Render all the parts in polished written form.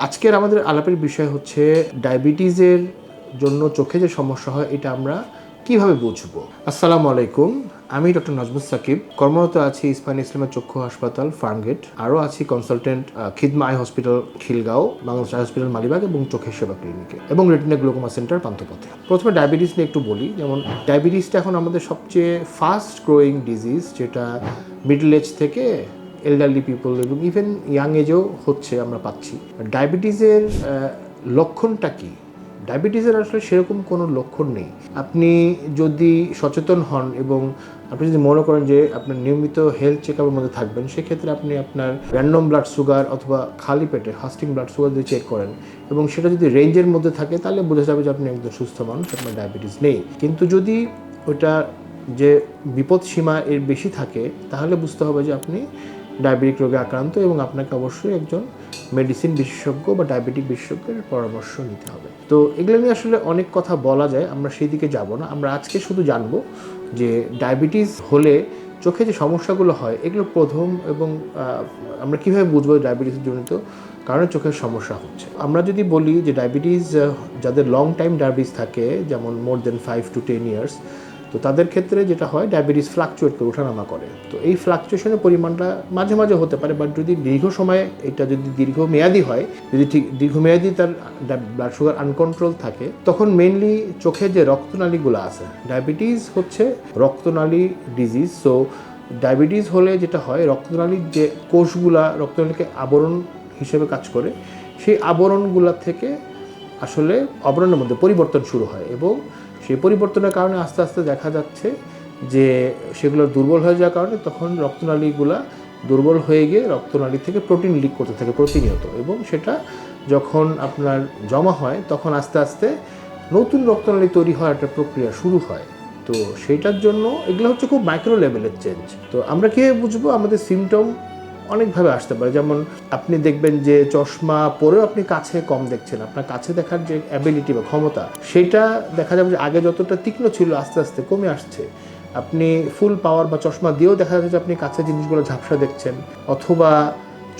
আজকের আমাদের আলাপের বিষয় হচ্ছে ডায়াবেটিসের জন্য চোখে যে সমস্যা হয় এটা আমরা কিভাবে বুঝবো। আসসালামু আলাইকুম, আমি ডক্টর নাজমুস সাকিব, কর্মরত আছি ইস্পাহানি ইসলামিয়া চক্ষু হাসপাতাল ফার্মগেট। আরও আছি consultant Khidma eye hospital Khilgaon, Bangladesh eye hospital Malibagh এবং চোখের সেবা ক্লিনিকে এবং রেটিনা গ্লোকোমা সেন্টার পান্থপথে। প্রথমে ডায়াবেটিস নিয়ে একটু বলি। যেমন ডায়াবেটিসটা এখন আমাদের সবচেয়ে ফাস্ট গ্রোয়িং ডিজিজ, যেটা মিডল এজ থেকে এল্ডারলি পিপল এবং ইভেন ইয়াং এজেও হচ্ছে, আমরা পাচ্ছি। ডায়াবেটিসের লক্ষণটা কি? ডায়াবেটিসের আসলে সেরকম কোনো লক্ষণ নেই। আপনি যদি সচেতন হন এবং আপনি যদি মনে করেন যে আপনার নিয়মিত হেলথ চেক আপের মধ্যে থাকবেন, সেক্ষেত্রে আপনি আপনার র্যান্ডম ব্লাড সুগার অথবা খালি পেটে ফাস্টিং ব্লাড সুগার যদি চেক করেন এবং সেটা যদি রেঞ্জের মধ্যে থাকে, তাহলে বোঝা যাবে যে আপনি একদম সুস্থ মানুষ, আপনার ডায়াবেটিস নেই। কিন্তু যদি ওটা যে বিপদ সীমা এর বেশি থাকে, তাহলে বুঝতে হবে যে আপনি ডায়াবেটিক রোগে আক্রান্ত এবং আপনাকে অবশ্যই একজন মেডিসিন বিশেষজ্ঞ বা ডায়াবেটিক বিশেষজ্ঞের পরামর্শ নিতে হবে। তো এগুলো নিয়ে আসলে অনেক কথা বলা যায়, আমরা সেই দিকে যাব না। আমরা আজকে শুধু জানবো যে ডায়াবেটিস হলে চোখে যে সমস্যাগুলো হয় এগুলো প্রথম, এবং আমরা কীভাবে বুঝবো ডায়াবেটিসের জনিত কারণে চোখের সমস্যা হচ্ছে। আমরা যদি বলি যে ডায়াবেটিস যাদের লং টাইম ডায়াবেটিস থাকে, যেমন মোর দেন 5 to 10 years, তো তাদের ক্ষেত্রে যেটা হয় ডায়াবেটিস ফ্লাকচুয়েট করে, ওঠানামা করে। তো এই ফ্লাকচুয়েশনের পরিমাণটা মাঝে মাঝে হতে পারে, বাট যদি দীর্ঘ সময় এটা যদি দীর্ঘমেয়াদী হয়, যদি ঠিক দীর্ঘমেয়াদী তার ব্লাড সুগার আনকন্ট্রোল থাকে, তখন মেইনলি চোখের যে রক্তনালীগুলো আছে, ডায়াবেটিস হচ্ছে রক্তনালী ডিজিজ। সো ডায়াবেটিস হলে যেটা হয়, রক্তনালীর যে কোষগুলা রক্তনালীকে আবরণ হিসেবে কাজ করে, সেই আবরণগুলা থেকে আসলে আবরণের মধ্যে পরিবর্তন শুরু হয় এবং সেই পরিবর্তনের কারণে আস্তে আস্তে দেখা যাচ্ছে যে সেগুলো দুর্বল হয়ে যাওয়ার কারণে তখন রক্তনালীগুলা দুর্বল হয়ে গিয়ে রক্তনালী থেকে প্রোটিন লিক করতে থাকে প্রতিনিয়ত, এবং সেটা যখন আপনার জমা হয় তখন আস্তে আস্তে নতুন রক্তনালী তৈরি হওয়ার একটা প্রক্রিয়া শুরু হয়। তো সেইটার জন্য এগুলো হচ্ছে খুব মাইক্রো লেভেলের চেঞ্জ। তো আমরা কীভাবে বুঝবো? আমাদের সিমটম অনেকভাবে আসতে পারে। যেমন আপনি দেখবেন যে চশমা পরেও আপনি কাছে কম দেখছেন, আপনার কাছে দেখার যে অ্যাবিলিটি বা ক্ষমতা, সেটা দেখা যাবে যে আগে যতটা তীক্ষ্ণ ছিল আস্তে আস্তে কমে আসছে। আপনি ফুল পাওয়ার বা চশমা দিয়েও দেখা যাচ্ছে যে আপনি কাছে জিনিসগুলো ঝাপসা দেখছেন, অথবা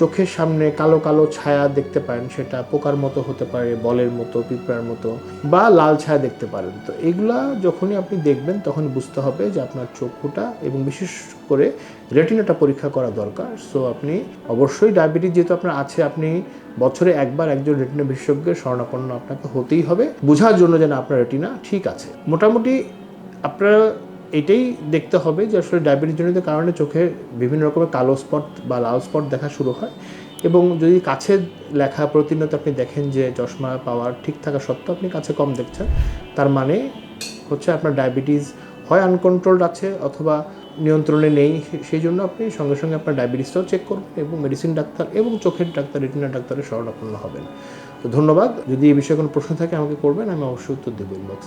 চোখের সামনে কালো কালো ছায়া দেখতে পারেন, সেটা পোকার মতো হতে পারে, বলের মতো, পিঁপড়ার মতো, বা লাল ছায়া দেখতে পারেন। তো এগুলা যখনই আপনি দেখবেন তখন বুঝতে হবে যে আপনার চক্ষুটা এবং বিশেষ করে রেটিনাটা পরীক্ষা করা দরকার। সো আপনি অবশ্যই ডায়াবেটিস যেহেতু আপনার আছে, আপনি বছরে একবার একজন রেটিনা বিশেষজ্ঞের শরণাপন্ন আপনাকে হতেই হবে, বোঝার জন্য যেন আপনার রেটিনা ঠিক আছে। মোটামুটি আপনারা এটাই দেখতে হবে যে আসলে ডায়াবেটিস জনিত কারণে চোখে বিভিন্ন রকমের কালো স্পট বা লাল স্পট দেখা শুরু হয়, এবং যদি কাছে লেখা প্রতিনিয়ত আপনি দেখেন যে চশমা পাওয়ার ঠিক থাকা সত্ত্বেও আপনি কাছে কম দেখছেন, তার মানে হচ্ছে আপনার ডায়াবেটিস হয় আনকন্ট্রোলড আছে অথবা নিয়ন্ত্রণে নেই। সেই জন্য আপনি সঙ্গে সঙ্গে আপনার ডায়াবেটিসটাও চেক করবেন এবং মেডিসিন ডাক্তার এবং চোখের ডাক্তার, রেটিনা ডাক্তারের শরণাপন্ন হবেন। তো ধন্যবাদ। যদি এই বিষয়ে কোনো প্রশ্ন থাকে আমাকে করবেন, আমি অবশ্যই উত্তর দেবো ইনবক্সে।